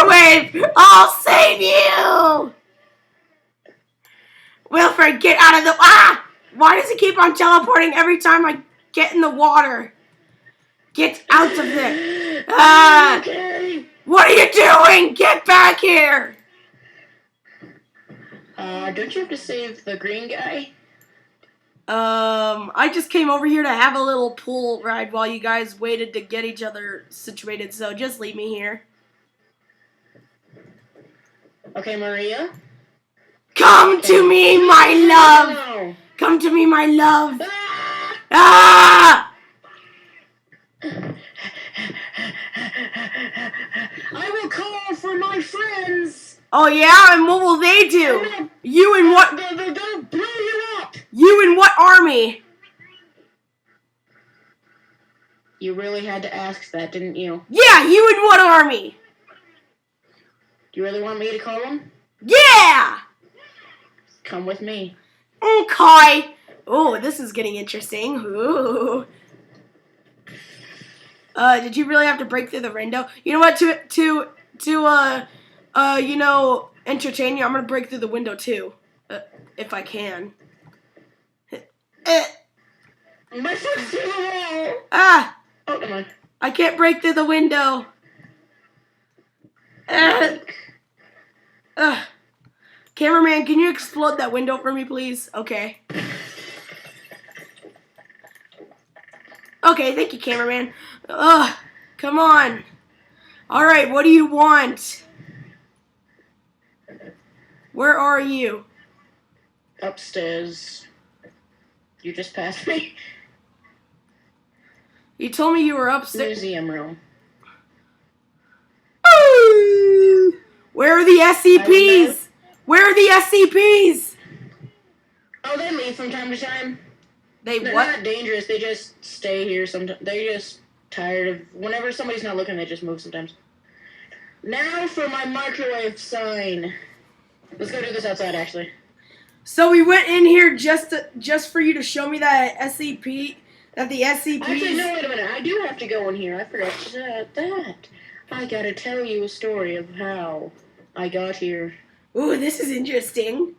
microwave! I'll save you! Wilfred, get out of the... Ah! Why does he keep on teleporting every time I get in the water? Get out of there! Ah! Okay. What are you doing? Get back here! Don't you have to save the green guy? I just came over here to have a little pool ride while you guys waited to get each other situated, so just leave me here. Okay, Maria. Come to me, my love! No. Come to me, my love! Ah! Ah! I will call for my friends. Oh yeah, and what will they do? You and what? They'll blow you up. You and what army? You really had to ask that, didn't you? Yeah, you and what army? Do you really want me to call them? Yeah! Come with me. Okay. Oh, this is getting interesting. Ooh. Did you really have to break through the window? You know what? To you know, entertain you, I'm gonna break through the window too, if I can. My foot's through the wall. Ah! Oh, come on. I can't break through the window. Cameraman, can you explode that window for me, please? Okay. Okay, thank you, cameraman. Come on. All right, what do you want? Where are you? Upstairs. You just passed me. You told me you were upstairs. Museum room. Where are the SCPs? Where are the SCPs? Oh, they leave from time to time. They're what? Not dangerous. They just stay here sometimes. They're just tired of... Whenever somebody's not looking, they just move sometimes. Now for my microwave sign. Let's go do this outside, actually. So we went in here just for you to show me that SCP... That the SCPs... Actually, no, wait a minute. I do have to go in here. I forgot to say that. I gotta tell you a story of how I got here. Ooh, this is interesting.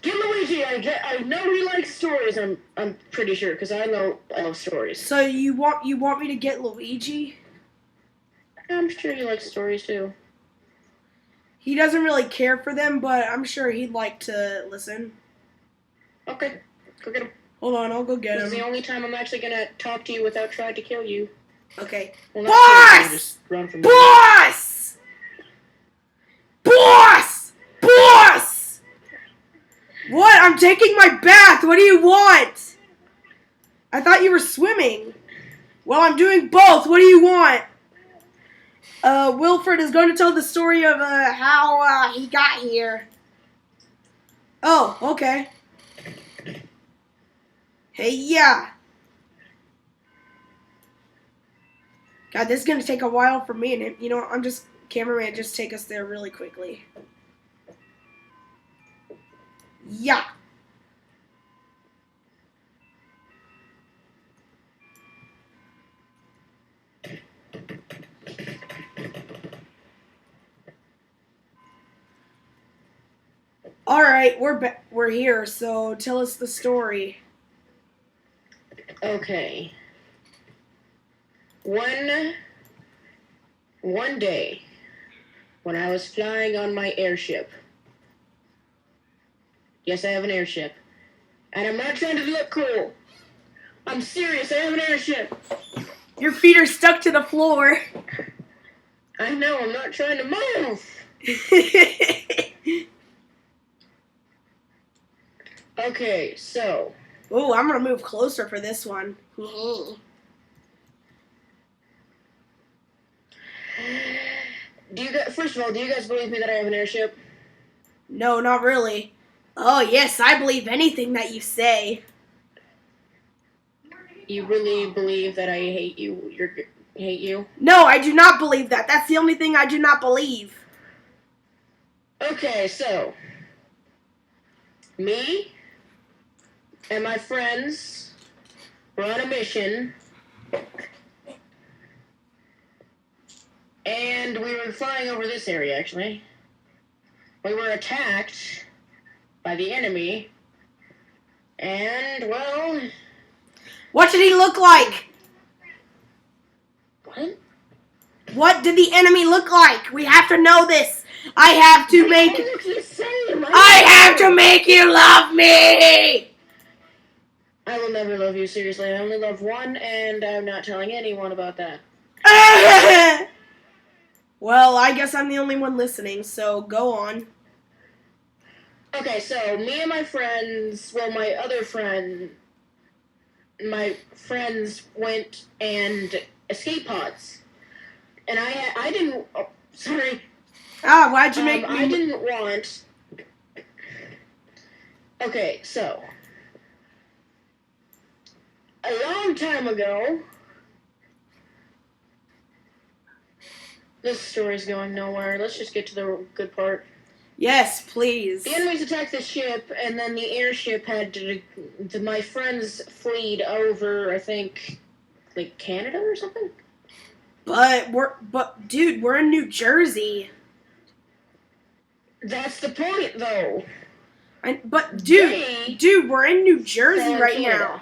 Get Luigi. I know he likes stories. I'm pretty sure because I love stories. So you want me to get Luigi? I'm sure he likes stories too. He doesn't really care for them, but I'm sure he'd like to listen. Okay, go get him. Hold on, I'll go get him. This is the only time I'm actually gonna talk to you without trying to kill you. Okay. Well, Boss! Just run from Boss! Boss! Boss! What? I'm taking my bath. What do you want? I thought you were swimming. Well, I'm doing both. What do you want? Wilfred is going to tell the story of how he got here. Oh, okay. Hey, yeah. God, this is going to take a while for me and him. You know what? Cameraman, just take us there really quickly. Yeah. All right, we're here. So tell us the story. Okay. One day, when I was flying on my airship. Yes, I have an airship. And I'm not trying to look cool. I'm serious, I have an airship. Your feet are stuck to the floor. I know, I'm not trying to move. Okay, so. Oh, I'm going to move closer for this one. First of all, do you guys believe me that I have an airship? No, not really. Oh, yes, I believe anything that you say. You really believe that I hate you? Hate you? No, I do not believe that. That's the only thing I do not believe. Okay, so. Me and my friends were on a mission. And we were flying over this area, actually. We were attacked by the enemy. And, well... What did he look like? What? What did the enemy look like? We have to know this. I have to make... I have to make you love me! I will never love you, seriously. I only love one, and I'm not telling anyone about that. Well, I guess I'm the only one listening, so go on. Okay, so me and my friends, well, my other friend, my friends went and escape pods. And I didn't, oh, sorry. Ah, why'd you make me... I didn't want... Okay, so... A long time ago... This story's going nowhere. Let's just get to the good part. Yes, please. The enemies attacked the ship, and then the airship had to... My friends fled over, I think, like Canada or something? But dude, we're in New Jersey. That's the point, though. Dude, we're in New Jersey right now.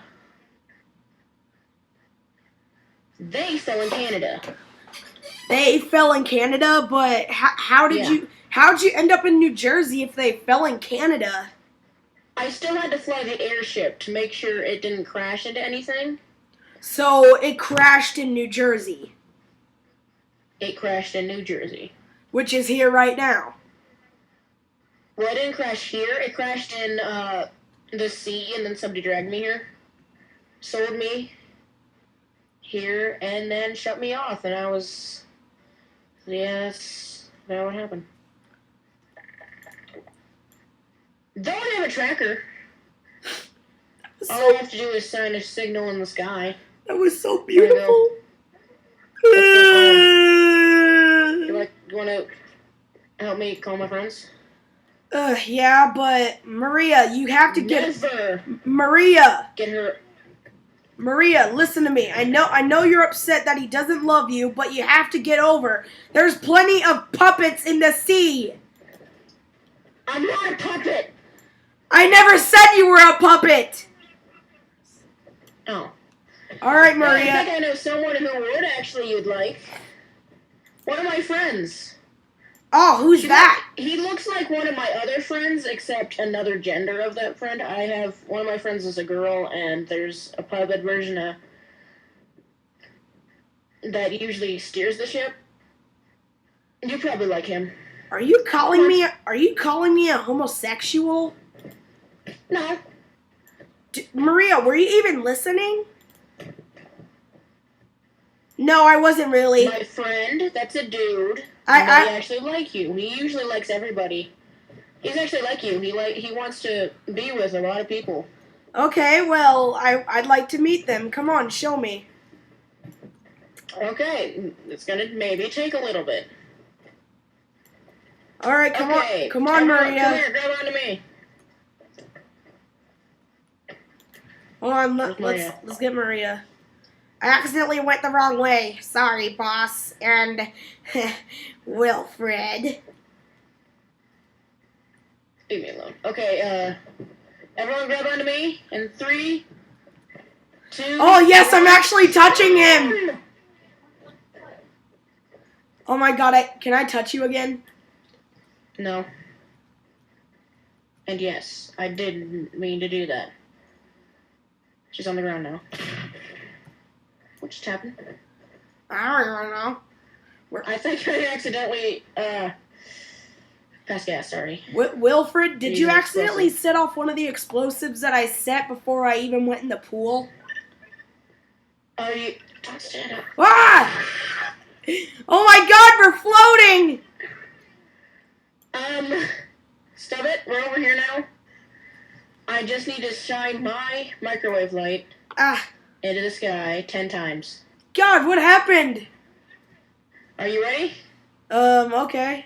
They fell in Canada. They fell in Canada, but how'd you end up in New Jersey if they fell in Canada? I still had to fly the airship to make sure it didn't crash into anything. So it crashed in New Jersey. It crashed in New Jersey. Which is here right now. Well, it didn't crash here. It crashed in the sea, and then somebody dragged me here, sold me here, and then shut me off. And I was... Yeah, that's what happened. Don't have a tracker. All I have to do is sign a signal in the sky. That was so beautiful. You want to help me call my friends? Yeah, but Maria, you have to get... Never. Maria. Get her... Maria, listen to me. I know you're upset that he doesn't love you, but you have to get over. There's plenty of puppets in the sea. I'm not a puppet. I never said you were a puppet. Oh. All right, Maria. I think I know someone who would actually you'd like. One of my friends. Oh, who's that? He looks like one of my other friends, except another gender of that friend. I have one of my friends is a girl, and there's a puppet version that usually steers the ship. You probably like him. Are you calling me a homosexual? No. Maria, were you even listening? No, I wasn't really. My friend, that's a dude. He actually like you. He usually likes everybody. He's actually like you. He wants to be with a lot of people. Okay, well, I'd like to meet them. Come on, show me. Okay, it's gonna maybe take a little bit. All right, come on, Maria. Come here, grab onto me. Hold on, let's get Maria. I accidentally went the wrong way. Sorry, boss. And Wilfred. Leave me alone. Okay, everyone grab onto me. In 3, 2... Oh, yes, I'm actually touching him. Oh, my God. Can I touch you again? No. And yes, I didn't mean to do that. She's on the ground now. What just happened? I don't know. I think I accidentally, passed gas, sorry. Wilfred, did you accidentally set off one of the explosives that I set before I even went in the pool? Don't stand up. Ah! Oh my God, we're floating! Stop it, we're over here now. I just need to shine my microwave light into the sky 10 times. God, what happened? Are you ready? Okay.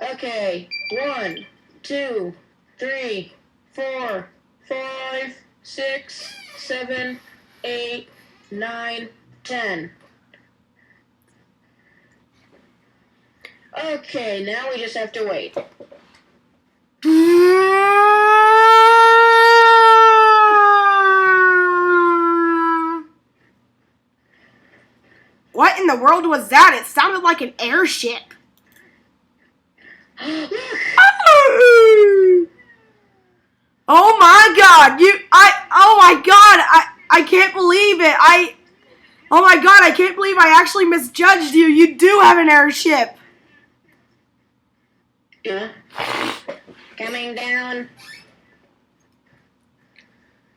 Okay. 1, 2, 3, 4, 5, 6, 7, 8, 9, 10. Okay, now we just have to wait. What in the world was that? It sounded like an airship. Oh my god, oh my god, I can't believe it. Oh my god, I can't believe I actually misjudged you. You do have an airship. Yeah. Coming down.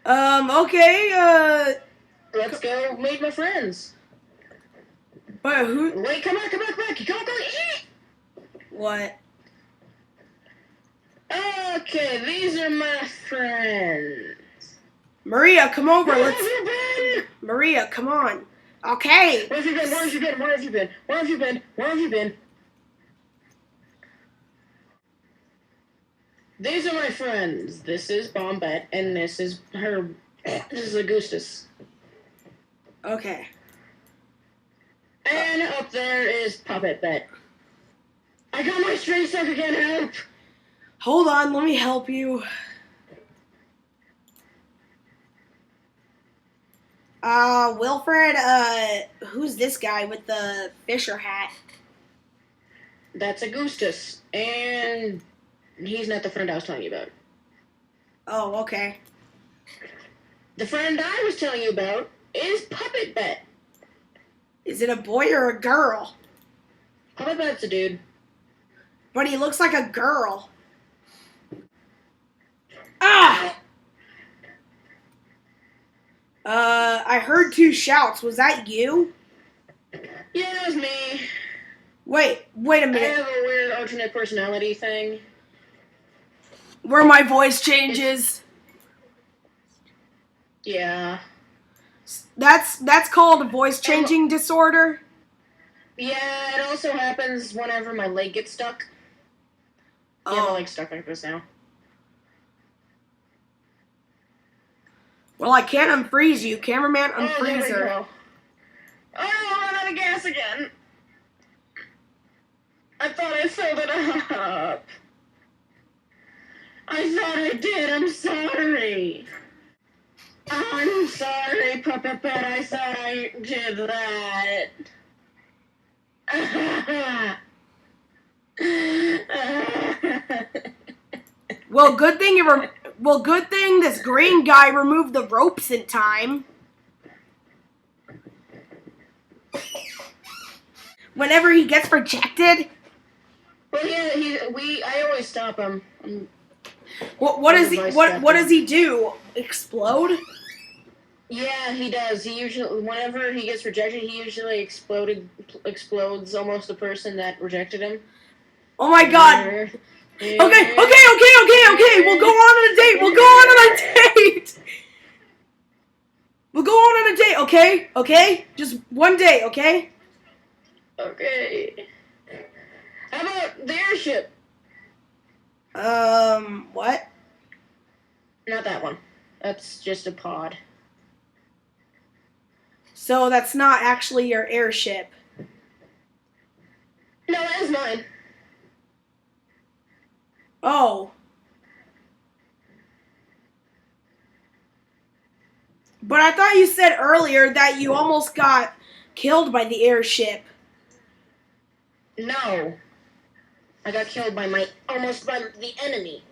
Okay, Let's go meet my friends. but who? Wait, come back. Come on. What? Okay, these are my friends. Maria, come over. Where have you been? Maria, come on. Okay. Where have you been? These are my friends. This is Bombette, and this is her. This is Augustus. Okay. And up there is Puppet Bet. I got my string stuck again, help! Hold on, let me help you. Wilfred, who's this guy with the Fisher hat? That's Augustus, and he's not the friend I was telling you about. Oh, okay. The friend I was telling you about is Puppet Bet. Is it a boy or a girl? Puppet Bet's a dude. But he looks like a girl. Ah! I heard two shouts. Was that you? Yeah, it was me. Wait a I minute. have a weird alternate personality thing. Where my voice changes. Yeah. That's called a voice changing disorder. Yeah, it also happens whenever my leg gets stuck. Yeah, my leg's stuck like this now. Well, I can't unfreeze you. Cameraman, unfreeze there we her. go. Oh, I ran out of gas again. I thought I filled it up. I thought I did. I'm sorry. I'm sorry, Puppet Bet. I thought I did that. Well, good thing this green guy removed the ropes in time. Whenever he gets rejected. Well, yeah, I always stop him. What does he do? Explode? Yeah, he does. He usually, whenever he gets rejected, he usually explodes almost the person that rejected him. Oh my god. Okay. We'll go on a date. We'll go on a date, okay? Okay? Just one day, okay? Okay. How about the airship? What? Not that one. That's just a pod. So that's not actually your airship. No, that is mine. Oh. But I thought you said earlier that you almost got killed by the airship. No. I got killed by almost by the enemy.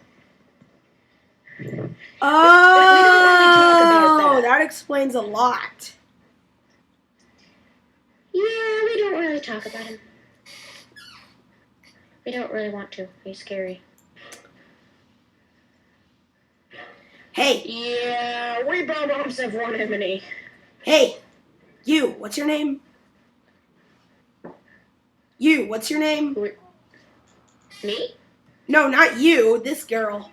Oh, that explains a lot. Yeah, we don't really talk about him. We don't really want to. He's scary. Hey. Yeah, we bombs have one enemy. Hey, you, what's your name? You, what's your name? Me? No, not you, this girl.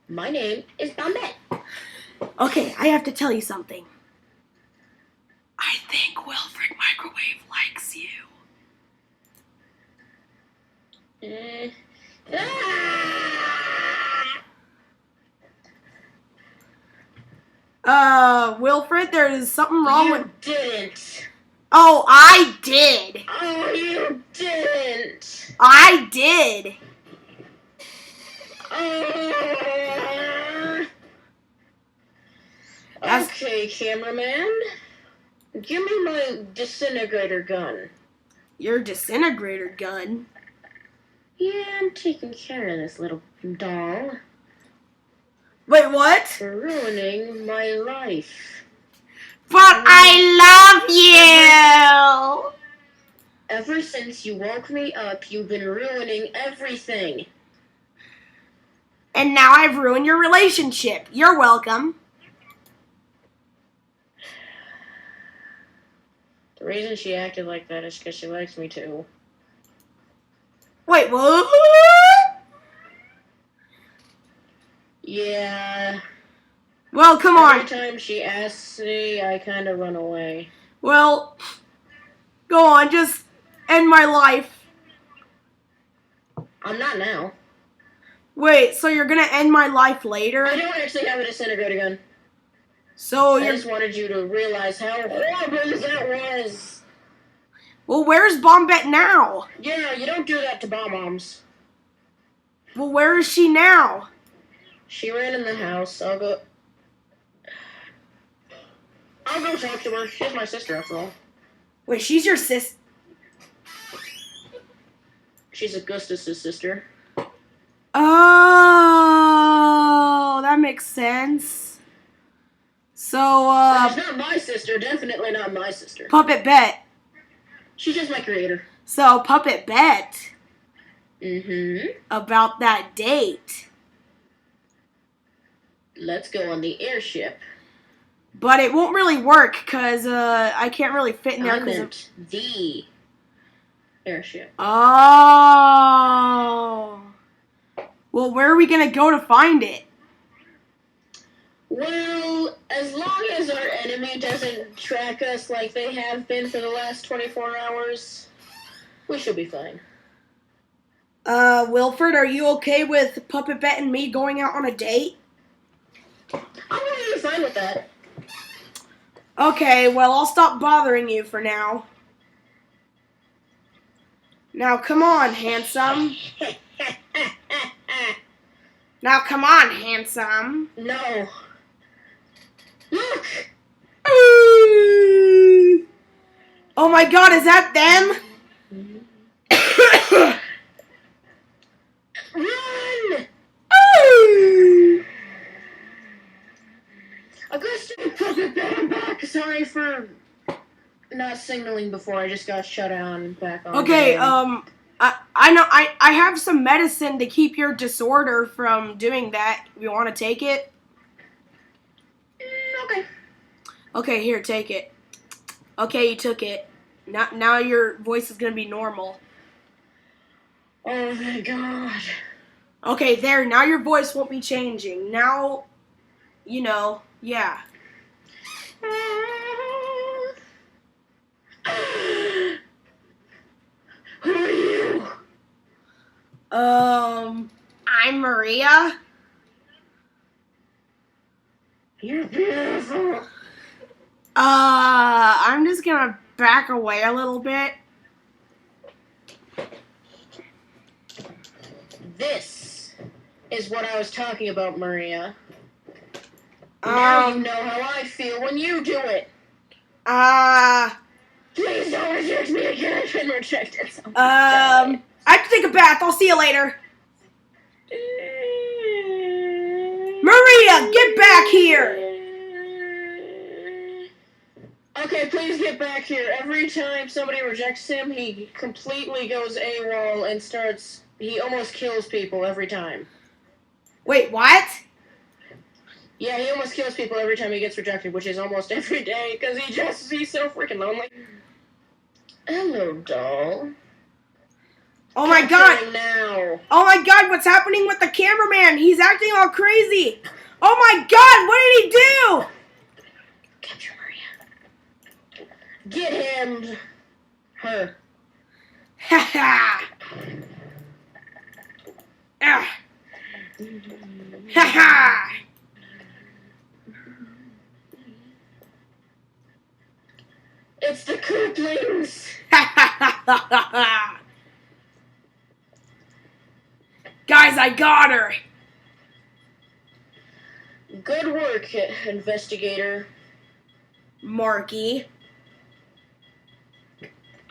My name is Bombette. Okay, I have to tell you something. I think Wilfred Microwave likes you. Wilfred, there is something wrong with... You didn't. Oh, I did. Oh, you didn't. I did. Okay, cameraman. Give me my disintegrator gun. Your disintegrator gun? Yeah, I'm taking care of this little doll. Wait, what? For ruining my life. But I love you! Ever since you woke me up, you've been ruining everything. And now I've ruined your relationship. You're welcome. The reason she acted like that is because she likes me too. Wait, what? Yeah. Well, come on. Every time she asks me, I kind of run away. Well, go on, just end my life. I'm not now. Wait, so you're gonna end my life later? I don't actually have a disintegrator gun. So I just wanted you to realize how horrible that was. Well, where's Bombette now? Yeah, you don't do that to bomb-bombs. Well, where is she now? She ran in the house. I'll go talk to her. She's my sister, after all. Wait, she's your sis? She's Augustus's sister. Oh, that makes sense. So, She's not my sister. Definitely not my sister. Puppet Bet. She's just my creator. So, Puppet Bet. Mm-hmm. About that date. Let's go on the airship. But it won't really work, because, I can't really fit in there. I meant the airship. Oh. Well, where are we going to go to find it? Well, as long as our enemy doesn't track us like they have been for the last 24 hours, we should be fine. Wilford, are you okay with Puppet Bet and me going out on a date? I'm really fine with that. Okay, well, I'll stop bothering you for now. Now, come on, handsome. Now, come on, handsome. No. Look! Ooh. Oh my god, is that them? Run! Ooh. Augusta, Puppet Bet, I'm back. Sorry for not signaling before. I just got shut down back on. Okay, I know, I have some medicine to keep your disorder from doing that. You want to take it? Okay. Okay, here, take it. Okay, you took it. Now your voice is going to be normal. Oh, my God. Okay, there, now your voice won't be changing. Now, you know, yeah. Who are you? I'm Maria. You're beautiful. I'm just gonna back away a little bit. This is what I was talking about, Maria. Now you know how I feel when you do it. Please don't reject me again. I've been rejected so much. I have to take a bath. I'll see you later. Maria, get back here! Okay, please get back here. Every time somebody rejects him, he completely goes AWOL and he almost kills people every time. Wait, what? Yeah, he almost kills people every time he gets rejected, which is almost every day, because he's so freaking lonely. Hello, doll. Oh my god! Now. Oh my god, what's happening with the cameraman? He's acting all crazy! Oh my god, what did he do? Capture Maria. Get him. Her. Ha ha! Ha ha! It's the Cooplings. Ha ha ha ha ha! Guys, I got her. Good work, investigator. Marky.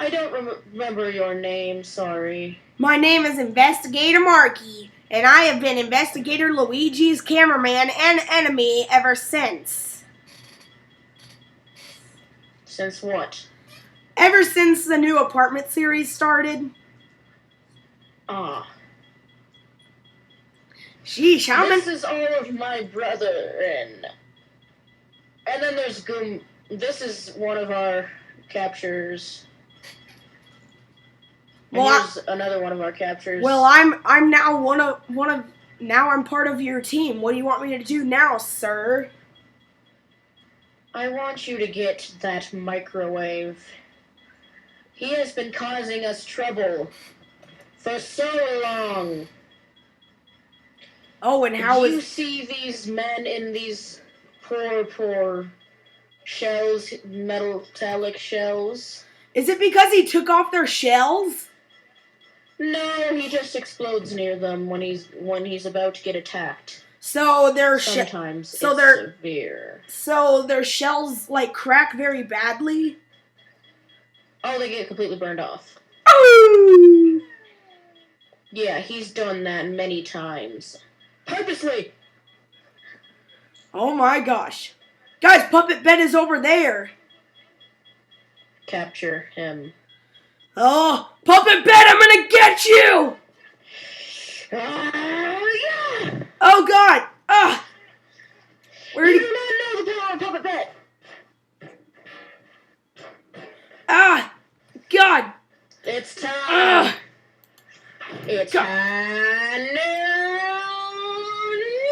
I don't remember your name, sorry. My name is Investigator Marky, and I have been Investigator Luigi's cameraman and enemy ever since. Since what? Ever since the new apartment series started. Ah. Sheesh, how many... This is all of my brother, and then there's Goom. This is one of our captures. And Well, here's another one of our captures. Well, I'm now one of now I'm part of your team. What do you want me to do now, sir? I want you to get that microwave. He has been causing us trouble for so long. Oh, and how Do you see these men in these poor shells, metallic shells? Is it because he took off their shells? No, he just explodes near them when he's about to get attacked. So their sometimes it's severe. So their shells like crack very badly. Oh, they get completely burned off. Oh! Yeah, he's done that many times. Purposely! Oh my gosh. Guys, Puppet Ben is over there. Capture him. Oh, Puppet Ben, I'm gonna get you! Yeah! Oh god! You do not know the power of Puppet Ben! God! It's time! It's God. time!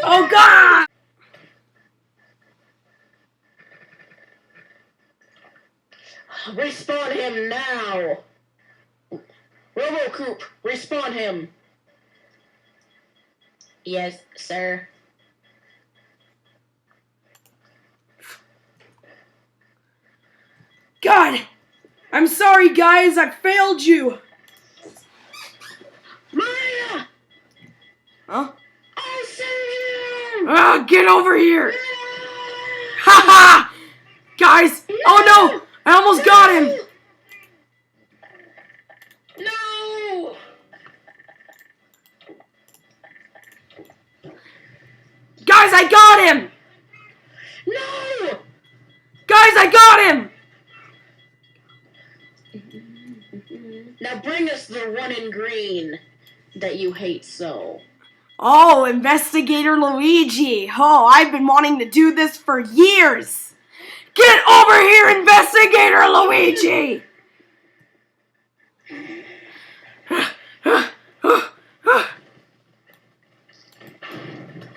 Oh god! Respawn him now! RoboCoop, respawn him! Yes, sir. God! I'm sorry, guys, I failed you! Maya! Huh? I'll save you! Ah, get over here! No! Ha ha! Guys! No! Oh no! I almost got him! No! Guys, I got him! No! Guys, I got him! Now bring us the one in green that you hate so. Oh, Investigator Luigi! Oh, I've been wanting to do this for years! Get over here, Investigator Luigi!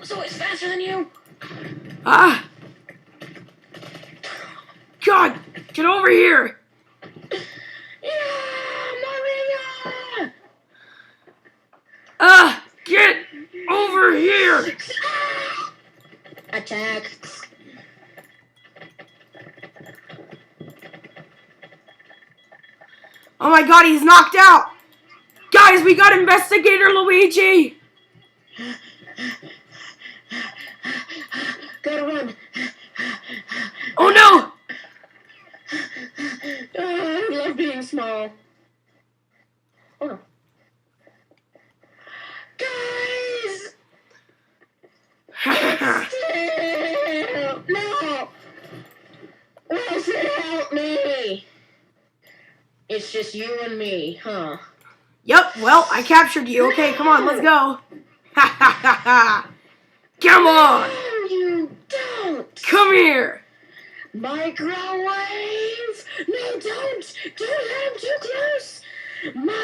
So it's faster than you? God, get over here! Maria! Get over here! Attack. Oh my god, he's knocked out! Guys, we got Investigator Luigi! Gotta run. Oh no! I love being small. Oh no. Guys! Still! No! Wilson, help me! It's just you and me, huh? Yep, well, I captured you. Okay, come on, let's go. Ha ha ha ha! Come on! No, you don't! Come here! Microwave! No, don't! Don't let him too close! Microwave!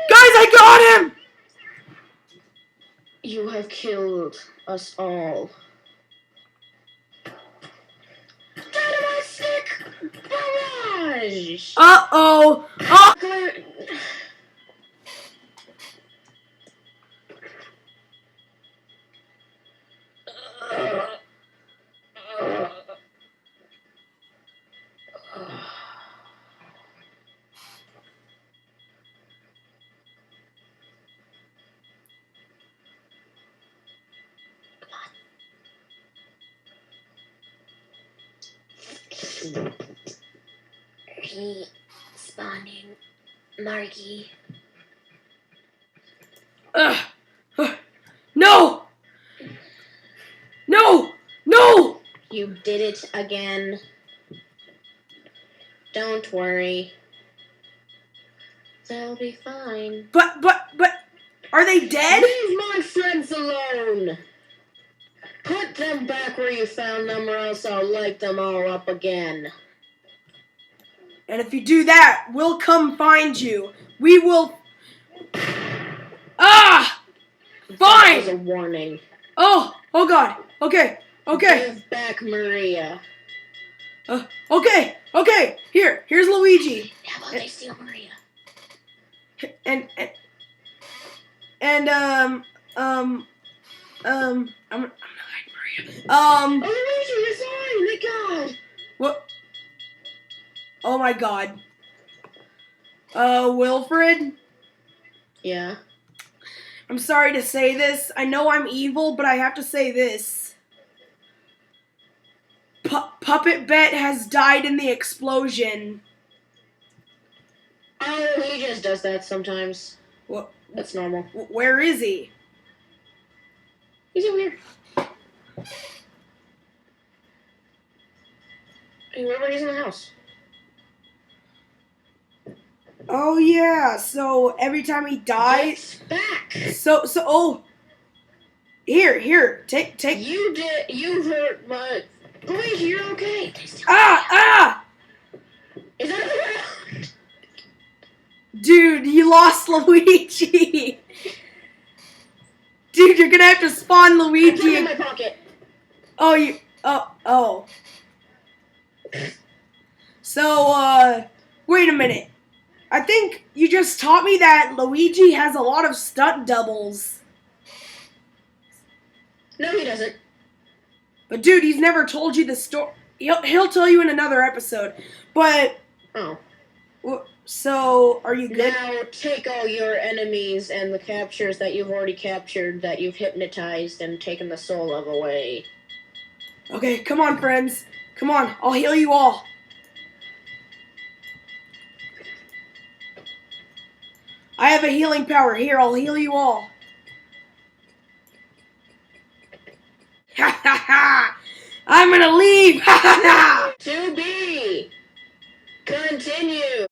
Guys, I got him! You have killed us all. Dynamite stick! Barrage! Uh-oh! Oh! Respawning, Marky. Ugh. No! No! No! You did it again. Don't worry. They'll be fine. But, are they dead? Leave my friends alone! Put them back where you found them, or else I'll light them all up again. And if you do that, we'll come find you. We will... Ah! That Fine! was a warning. Oh God. Okay. Give back Maria. Okay. Here's Luigi. How about they steal Maria? And I'm not Maria. Oh, Luigi, you're fine! Thank God! What? Oh my God. Wilfred? Yeah. I'm sorry to say this. I know I'm evil, but I have to say this. Puppet Bet has died in the explosion. Oh, he just does that sometimes. What? That's normal. Where is he? He's over here. Whoever he's in the house. Oh yeah. So every time he dies, Back. Oh. Here. Take. You hurt my. Luigi, you're okay. Ah! Is that around? Dude, you lost Luigi. Dude, you're gonna have to spawn I put Luigi. it in my pocket. Oh. So, wait a minute. I think you just taught me that Luigi has a lot of stunt doubles. No, he doesn't. But dude, he's never told you the story. He'll tell you in another episode. But, Oh. so, are you good? Now take all your enemies and the captures that you've already captured, that you've hypnotized and taken the soul of away. Okay, come on, friends. Come on, I'll heal you all. I have a healing power. Here, I'll heal you all. Ha ha ha! I'm gonna leave! Ha ha ha! To be continued.